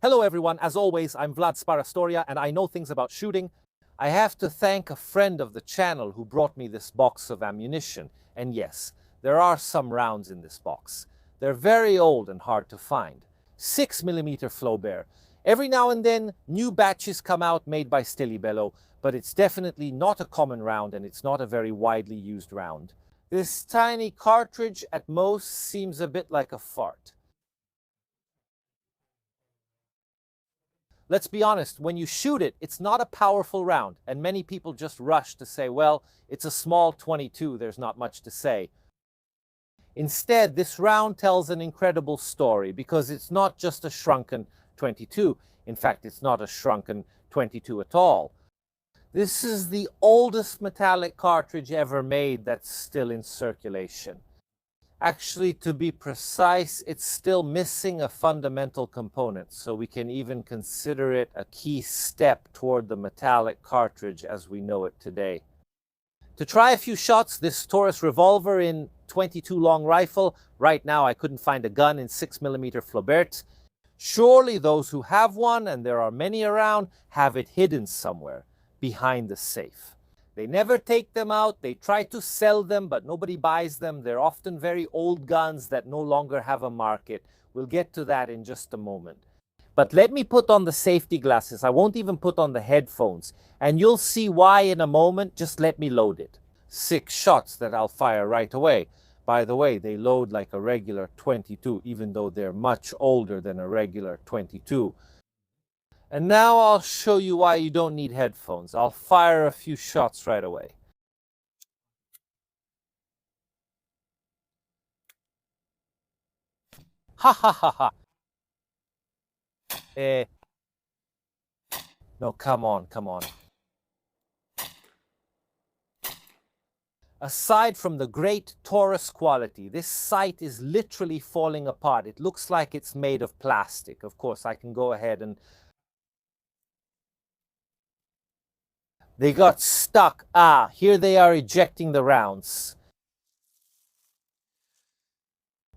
Hello everyone, as always, I'm Vlad Sparastoria and I know things about shooting. I have to thank a friend of the channel who brought me this box of ammunition. And yes, there are some rounds in this box. They're very old and hard to find. 6mm Flobert. Every now and then, new batches come out made by Stilibello, but it's definitely not a common round and it's not a very widely used round. This tiny cartridge at most seems a bit like a fart. Let's be honest, when you shoot it, it's not a powerful round, and many people just rush to say, well, it's a small .22, there's not much to say. Instead, this round tells an incredible story because it's not just a shrunken .22. In fact, it's not a shrunken .22 at all. This is the oldest metallic cartridge ever made that's still in circulation. Actually, to be precise, it's still missing a fundamental component, so we can even consider it a key step toward the metallic cartridge as we know it today. To try a few shots, this Taurus revolver in .22 long rifle. Right now, I couldn't find a gun in 6mm Flobert. Surely those who have one, and there are many around, have it hidden somewhere behind the safe. They never take them out, they try to sell them, but nobody buys them. They're often very old guns that no longer have a market. We'll get to that in just a moment. But let me put on the safety glasses. I won't even put on the headphones. And you'll see why in a moment. Just let me load it. 6 shots that I'll fire right away. By the way, they load like a regular .22, even though they're much older than a regular .22. And now I'll show you why you don't need headphones. I'll fire a few shots right away. Ha ha ha ha. No, come on, come on. Aside from the great Taurus quality, this sight is literally falling apart. It looks like it's made of plastic. Of course, I can go ahead and... They got stuck. Here they are ejecting the rounds.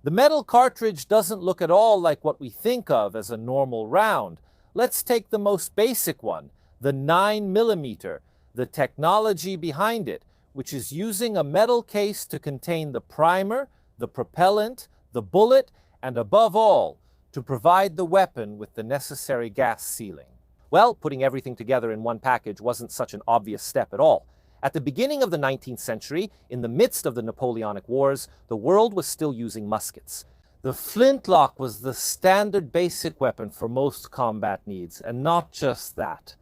The metal cartridge doesn't look at all like what we think of as a normal round. Let's take the most basic one, the 9mm, the technology behind it, which is using a metal case to contain the primer, the propellant, the bullet, and above all, to provide the weapon with the necessary gas sealing. Well, putting everything together in one package wasn't such an obvious step at all. At the beginning of the 19th century, in the midst of the Napoleonic Wars, the world was still using muskets. The flintlock was the standard basic weapon for most combat needs, and not just that.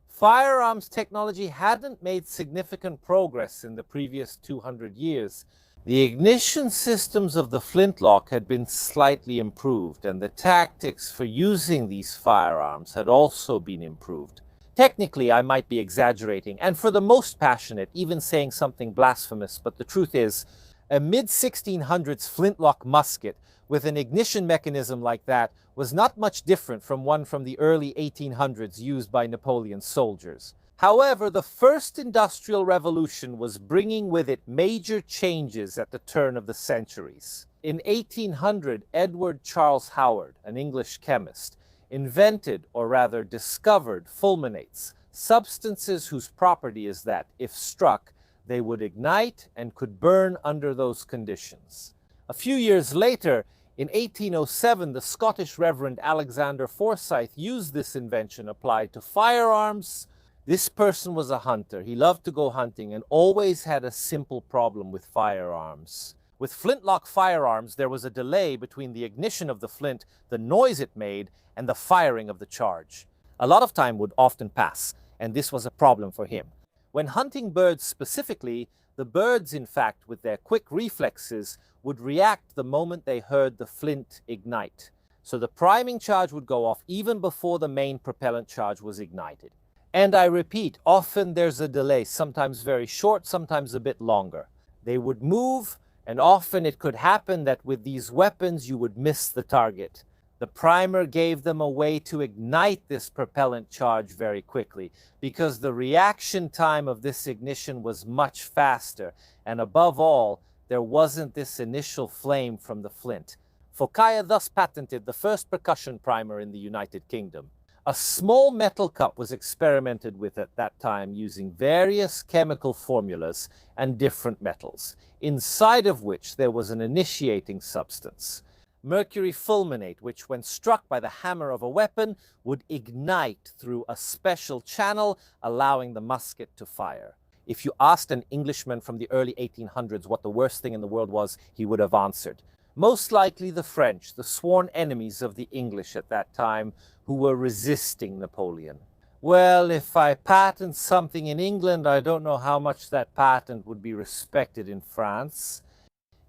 Firearms technology hadn't made significant progress in the previous 200 years. The ignition systems of the flintlock had been slightly improved, and the tactics for using these firearms had also been improved. Technically, I might be exaggerating, and for the most passionate, even saying something blasphemous, but the truth is, a mid-1600s flintlock musket with an ignition mechanism like that was not much different from one from the early 1800s used by Napoleon's soldiers. However, the first industrial revolution was bringing with it major changes at the turn of the centuries. In 1800, Edward Charles Howard, an English chemist, invented, or rather discovered, fulminates, substances whose property is that, if struck, they would ignite and could burn under those conditions. A few years later, in 1807, the Scottish Reverend Alexander Forsyth used this invention applied to firearms. This person was a hunter. He loved to go hunting and always had a simple problem with firearms. With flintlock firearms, there was a delay between the ignition of the flint, the noise it made, and the firing of the charge. A lot of time would often pass, and this was a problem for him. When hunting birds specifically, the birds, in fact, with their quick reflexes, would react the moment they heard the flint ignite. So the priming charge would go off even before the main propellant charge was ignited. And I repeat, often there's a delay, sometimes very short, sometimes a bit longer. They would move, and often it could happen that with these weapons you would miss the target. The primer gave them a way to ignite this propellant charge very quickly because the reaction time of this ignition was much faster, and above all, there wasn't this initial flame from the flint. Focaccia thus patented the first percussion primer in the United Kingdom. A small metal cup was experimented with at that time using various chemical formulas and different metals, inside of which there was an initiating substance, mercury fulminate, which when struck by the hammer of a weapon would ignite through a special channel, allowing the musket to fire. If you asked an Englishman from the early 1800s what the worst thing in the world was, he would have answered, most likely the French, the sworn enemies of the English at that time, who were resisting Napoleon. Well, if I patent something in England, I don't know how much that patent would be respected in France.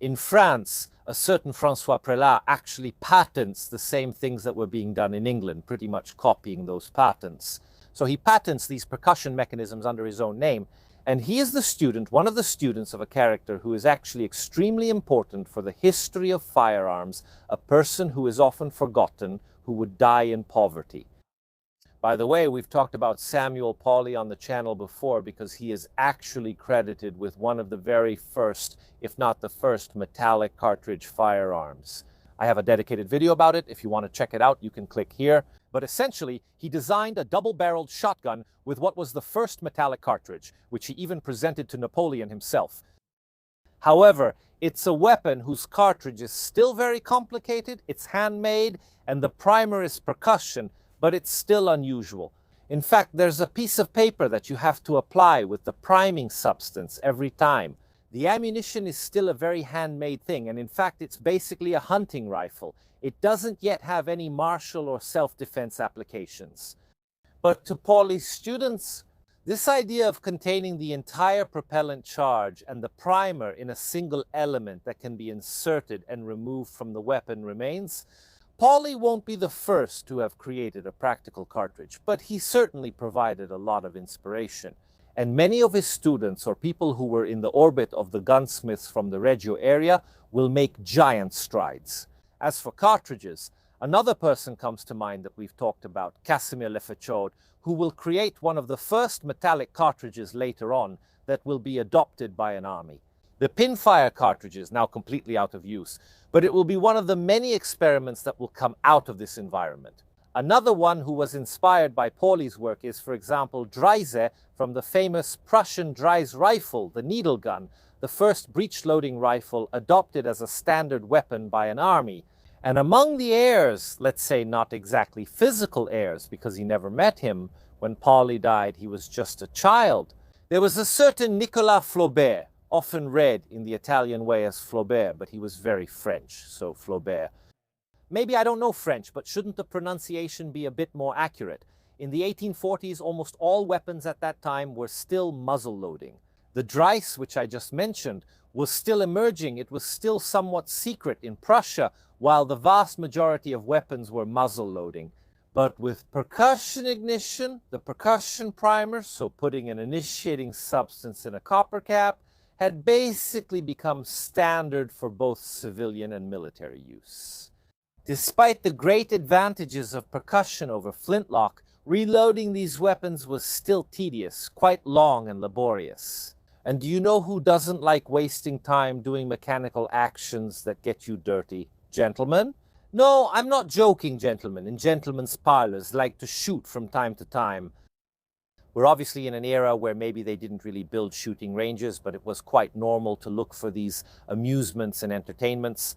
In France, a certain François Prélat actually patents the same things that were being done in England, pretty much copying those patents. So he patents these percussion mechanisms under his own name, and he is the student, one of the students of a character who is actually extremely important for the history of firearms, a person who is often forgotten, who would die in poverty. By the way, we've talked about Samuel Pauly on the channel before because he is actually credited with one of the very first, if not the first, metallic cartridge firearms. I have a dedicated video about it. If you want to check it out, you can click here. But essentially, he designed a double-barreled shotgun with what was the first metallic cartridge, which he even presented to Napoleon himself. However, it's a weapon whose cartridge is still very complicated, it's handmade, and the primer is percussion, but it's still unusual. In fact, there's a piece of paper that you have to apply with the priming substance every time. The ammunition is still a very handmade thing, and in fact, it's basically a hunting rifle. It doesn't yet have any martial or self-defense applications. But to Pauly's students, this idea of containing the entire propellant charge and the primer in a single element that can be inserted and removed from the weapon remains. Pauly won't be the first to have created a practical cartridge, but he certainly provided a lot of inspiration. And many of his students, or people who were in the orbit of the gunsmiths from the Reggio area, will make giant strides. As for cartridges, another person comes to mind that we've talked about, Casimir Lefaucheux, who will create one of the first metallic cartridges later on that will be adopted by an army. The pinfire cartridge is now completely out of use, but it will be one of the many experiments that will come out of this environment. Another one who was inspired by Pauly's work is, for example, Dreise from the famous Prussian Dreise rifle, the needle gun, the first breech-loading rifle adopted as a standard weapon by an army. And among the heirs, let's say not exactly physical heirs, because he never met him, when Pauly died he was just a child, there was a certain Nicolas Flobert, often read in the Italian way as Flaubert, but he was very French, so Flobert. Maybe I don't know French, but shouldn't the pronunciation be a bit more accurate? In the 1840s, almost all weapons at that time were still muzzle loading. The Dreise, which I just mentioned, was still emerging. It was still somewhat secret in Prussia, while the vast majority of weapons were muzzle loading. But with percussion ignition, the percussion primer, so putting an initiating substance in a copper cap, had basically become standard for both civilian and military use. Despite the great advantages of percussion over flintlock, reloading these weapons was still tedious, quite long and laborious. And do you know who doesn't like wasting time doing mechanical actions that get you dirty? Gentlemen? No, I'm not joking, gentlemen. In gentlemen's parlors like to shoot from time to time. We're obviously in an era where maybe they didn't really build shooting ranges, but it was quite normal to look for these amusements and entertainments.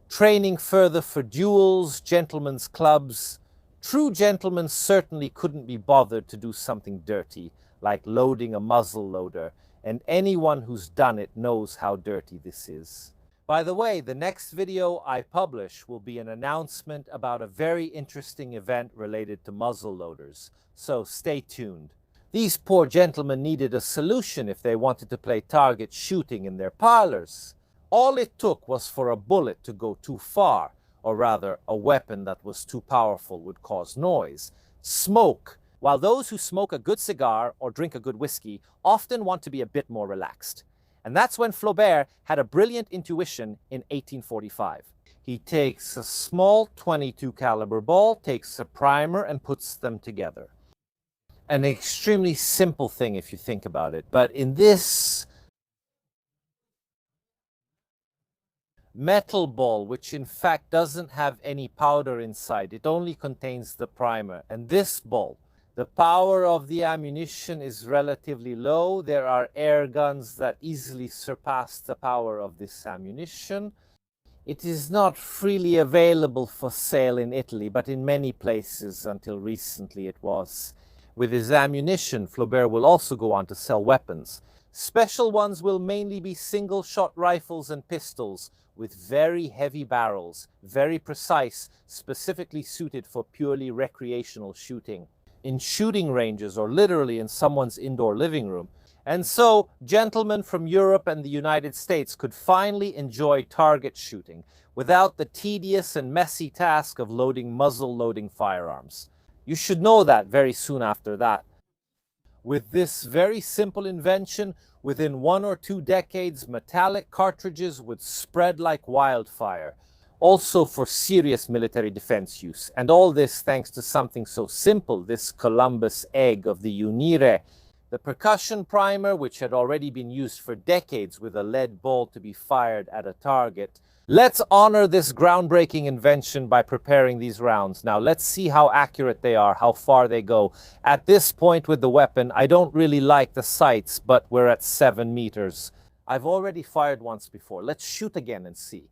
Training further for duels, gentlemen's clubs. True gentlemen certainly couldn't be bothered to do something dirty, like loading a muzzle loader, and anyone who's done it knows how dirty this is. By the way, the next video I publish will be an announcement about a very interesting event related to muzzle loaders, so stay tuned. These poor gentlemen needed a solution if they wanted to play target shooting in their parlors. All it took was for a bullet to go too far, or rather, a weapon that was too powerful would cause noise. Smoke. While those who smoke a good cigar or drink a good whiskey often want to be a bit more relaxed. And that's when Flobert had a brilliant intuition in 1845. He takes a small .22 caliber ball, takes a primer, and puts them together. An extremely simple thing if you think about it, but in this metal ball, which in fact doesn't have any powder inside. It only contains the primer. And this ball, the power of the ammunition is relatively low. There are air guns that easily surpass the power of this ammunition. It is not freely available for sale in Italy, but in many places until recently it was. With his ammunition, Flobert will also go on to sell weapons. Special ones will mainly be single-shot rifles and pistols with very heavy barrels, very precise, specifically suited for purely recreational shooting, in shooting ranges or literally in someone's indoor living room. And so, gentlemen from Europe and the United States could finally enjoy target shooting without the tedious and messy task of loading muzzle-loading firearms. You should know that very soon after that. With this very simple invention, within 1 or 2 decades, metallic cartridges would spread like wildfire, also for serious military defense use. And all this thanks to something so simple, this Columbus egg of the Unire, the percussion primer, which had already been used for decades with a lead ball to be fired at a target. Let's honor this groundbreaking invention by preparing these rounds. Now, let's see how accurate they are, how far they go. At this point with the weapon, I don't really like the sights, but we're at 7 meters. I've already fired once before. Let's shoot again and see.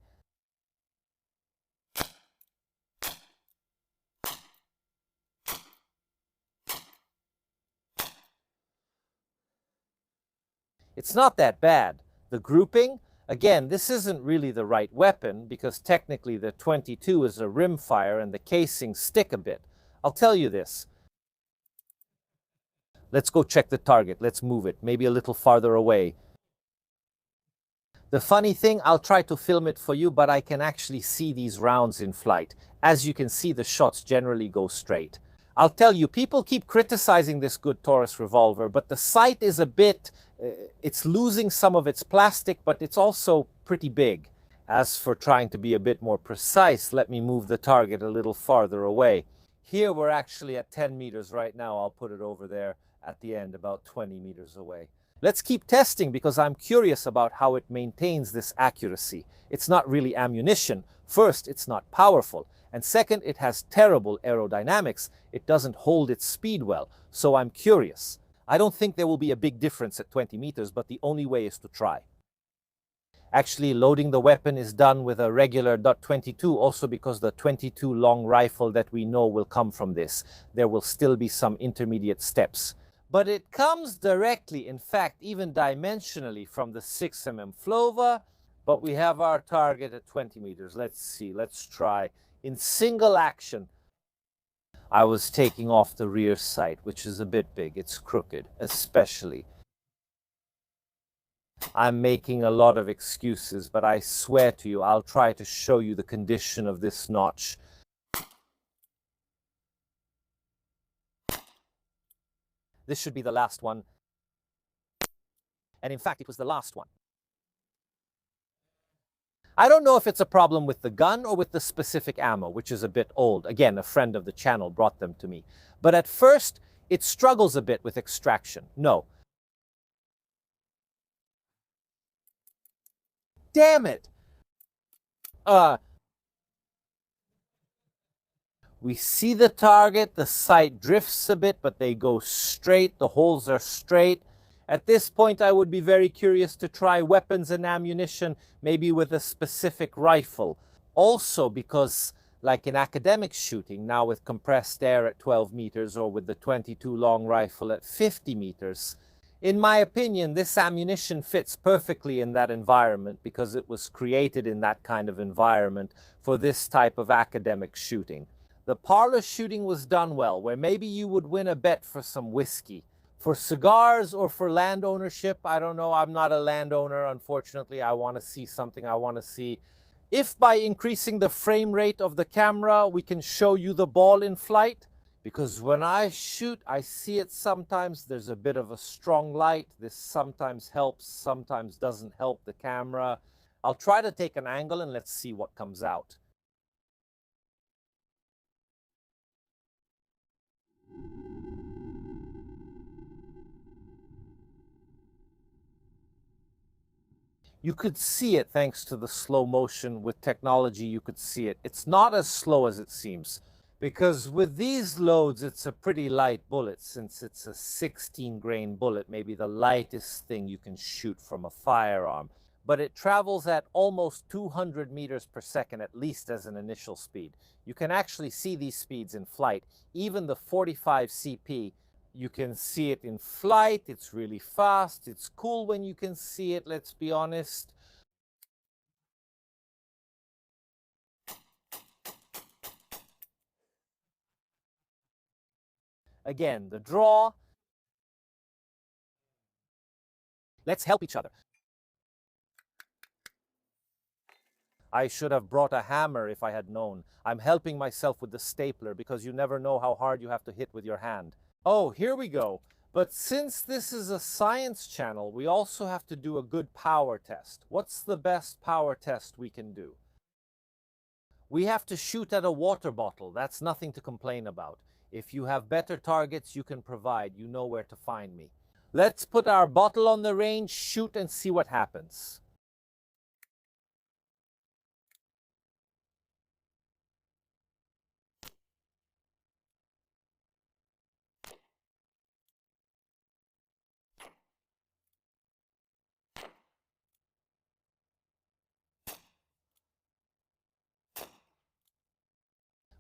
It's not that bad. The grouping, again, this isn't really the right weapon because technically the 22 is a rimfire and the casings stick a bit. I'll tell you this. Let's go check the target. Let's move it, maybe a little farther away. The funny thing, I'll try to film it for you, but I can actually see these rounds in flight. As you can see, the shots generally go straight. I'll tell you, people keep criticizing this good Taurus revolver, but the sight is a bit, it's losing some of its plastic, but it's also pretty big. As for trying to be a bit more precise, let me move the target a little farther away. Here we're actually at 10 meters right now. I'll put it over there at the end, about 20 meters away. Let's keep testing because I'm curious about how it maintains this accuracy. It's not really ammunition. First, it's not powerful. And second, it has terrible aerodynamics. It doesn't hold its speed well. So I'm curious. I don't think there will be a big difference at 20 meters, but the only way is to try. Actually, loading the weapon is done with a regular .22, also because the 22 long rifle that we know will come from this. There will still be some intermediate steps. But it comes directly, in fact, even dimensionally from the 6mm Flobert, but we have our target at 20 meters. Let's see, let's try. In single action, I was taking off the rear sight, which is a bit big. It's crooked, especially. I'm making a lot of excuses, but I swear to you, I'll try to show you the condition of this notch. This should be the last one. And in fact, it was the last one. I don't know if it's a problem with the gun or with the specific ammo, which is a bit old. Again, a friend of the channel brought them to me. But at first, it struggles a bit with extraction. No. Damn it! We see the target, the sight drifts a bit, but they go straight, the holes are straight. At this point, I would be very curious to try weapons and ammunition, maybe with a specific rifle. Also because, like in academic shooting, now with compressed air at 12 meters or with the 22 long rifle at 50 meters, in my opinion, this ammunition fits perfectly in that environment because it was created in that kind of environment for this type of academic shooting. The parlor shooting was done well, where maybe you would win a bet for some whiskey. For cigars or for land ownership, I don't know. I'm not a landowner, unfortunately. I want to see something I want to see. If by increasing the frame rate of the camera, we can show you the ball in flight. Because when I shoot, I see it sometimes. There's a bit of a strong light. This sometimes helps, sometimes doesn't help the camera. I'll try to take an angle and let's see what comes out. You could see it thanks to the slow motion. With technology, you could see it. It's not as slow as it seems. Because with these loads, it's a pretty light bullet since it's a 16 grain bullet, maybe the lightest thing you can shoot from a firearm. But it travels at almost 200 meters per second, at least as an initial speed. You can actually see these speeds in flight. Even the 45 CP, you can see it in flight. It's really fast. It's cool when you can see it, let's be honest. Again, the draw. Let's help each other. I should have brought a hammer if I had known. I'm helping myself with the stapler because you never know how hard you have to hit with your hand. Oh, here we go. But since this is a science channel, we also have to do a good power test. What's the best power test we can do? We have to shoot at a water bottle. That's nothing to complain about. If you have better targets you can provide, you know where to find me. Let's put our bottle on the range, shoot, and see what happens.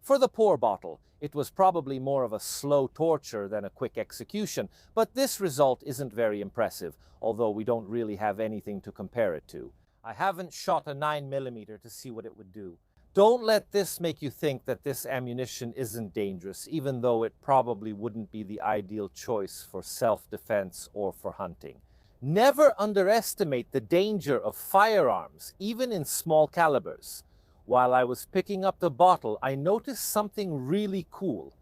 For the poor bottle, it was probably more of a slow torture than a quick execution, but this result isn't very impressive, although we don't really have anything to compare it to. I haven't shot a 9mm to see what it would do. Don't let this make you think that this ammunition isn't dangerous, even though it probably wouldn't be the ideal choice for self-defense or for hunting. Never underestimate the danger of firearms, even in small calibers. While I was picking up the bottle, I noticed something really cool.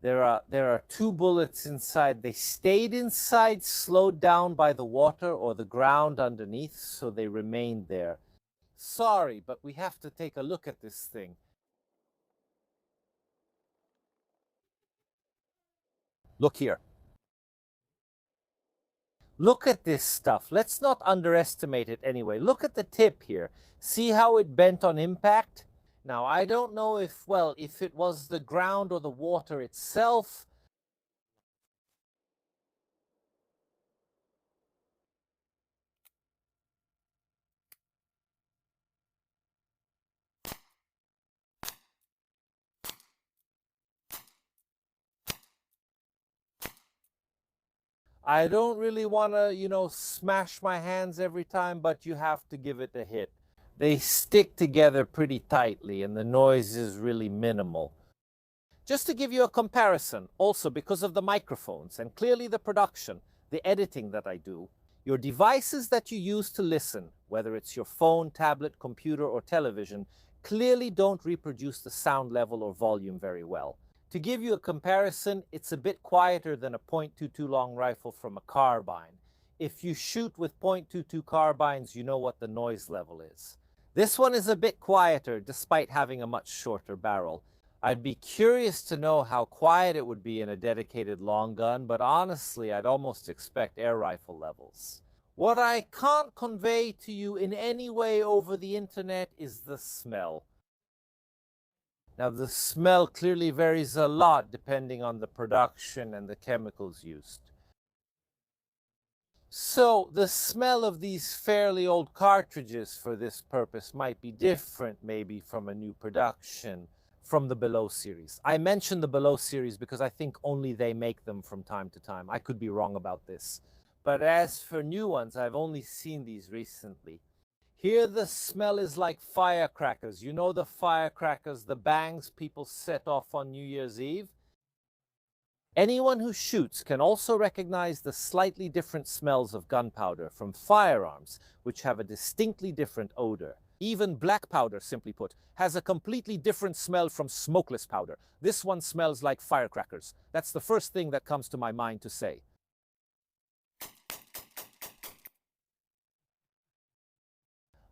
There are two bullets inside. They stayed inside, slowed down by the water or the ground underneath, so they remained there. Sorry, but we have to take a look at this thing. Look here. Look at this stuff. Let's not underestimate it anyway. Look at the tip here. See how it bent on impact? Now, I don't know if it was the ground or the water itself. I don't really want to, smash my hands every time, but you have to give it a hit. They stick together pretty tightly and the noise is really minimal. Just to give you a comparison, also because of the microphones and clearly the production, the editing that I do, your devices that you use to listen, whether it's your phone, tablet, computer, or television, clearly don't reproduce the sound level or volume very well. To give you a comparison, it's a bit quieter than a .22 long rifle from a carbine. If you shoot with .22 carbines, you know what the noise level is. This one is a bit quieter despite having a much shorter barrel. I'd be curious to know how quiet it would be in a dedicated long gun, but honestly, I'd almost expect air rifle levels. What I can't convey to you in any way over the internet is the smell. Now, the smell clearly varies a lot depending on the production and the chemicals used. So, the smell of these fairly old cartridges for this purpose might be different maybe from a new production, from the Below series. I mention the Below series because I think only they make them from time to time. I could be wrong about this. But as for new ones, I've only seen these recently. Here the smell is like firecrackers. You know the firecrackers, the bangs people set off on New Year's Eve? Anyone who shoots can also recognize the slightly different smells of gunpowder from firearms, which have a distinctly different odor. Even black powder, simply put, has a completely different smell from smokeless powder. This one smells like firecrackers. That's the first thing that comes to my mind to say.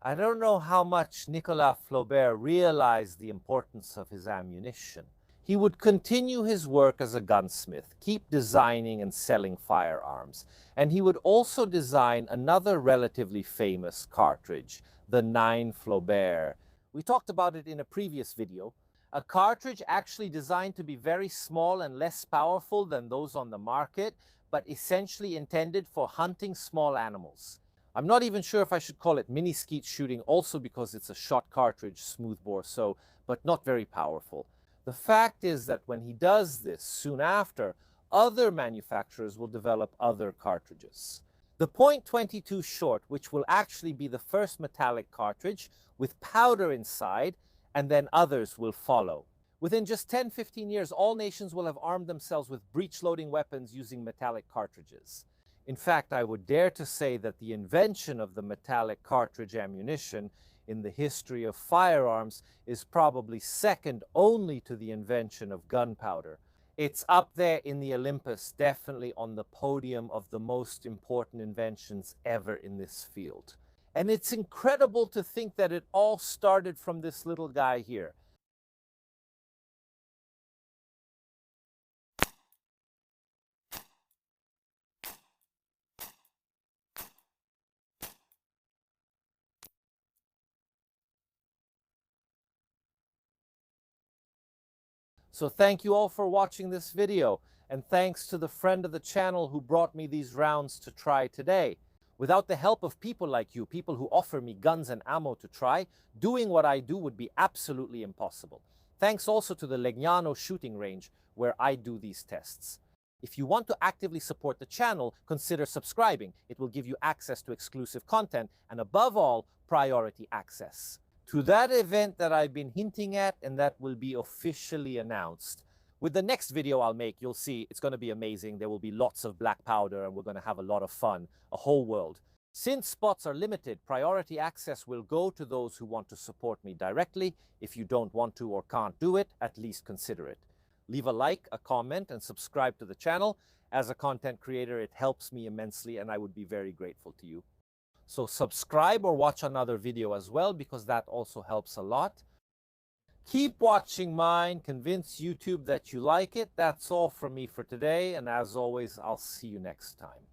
I don't know how much Nicolas Flaubert realized the importance of his ammunition. He would continue his work as a gunsmith, keep designing and selling firearms, and he would also design another relatively famous cartridge, the 9 Flobert. We talked about it in a previous video. A cartridge actually designed to be very small and less powerful than those on the market, but essentially intended for hunting small animals. I'm not even sure if I should call it mini skeet shooting, also because it's a shot cartridge, smoothbore, but not very powerful. The fact is that when he does this soon after, other manufacturers will develop other cartridges. The .22 short, which will actually be the first metallic cartridge with powder inside, and then others will follow. Within just 10-15 years, all nations will have armed themselves with breech-loading weapons using metallic cartridges. In fact, I would dare to say that the invention of the metallic cartridge ammunition in the history of firearms is probably second only to the invention of gunpowder. It's up there in the Olympus, definitely on the podium of the most important inventions ever in this field. And it's incredible to think that it all started from this little guy here. So thank you all for watching this video, and thanks to the friend of the channel who brought me these rounds to try today. Without the help of people like you, people who offer me guns and ammo to try, doing what I do would be absolutely impossible. Thanks also to the Legnano shooting range, where I do these tests. If you want to actively support the channel, consider subscribing. It will give you access to exclusive content, and above all, priority access to that event that I've been hinting at and that will be officially announced. With the next video I'll make, you'll see it's going to be amazing. There will be lots of black powder and we're going to have a lot of fun, a whole world. Since spots are limited, priority access will go to those who want to support me directly. If you don't want to or can't do it, at least consider it. Leave a like, a comment, and subscribe to the channel. As a content creator, it helps me immensely and I would be very grateful to you. So subscribe or watch another video as well, because that also helps a lot. Keep watching mine, convince YouTube that you like it. That's all from me for today, and as always, I'll see you next time.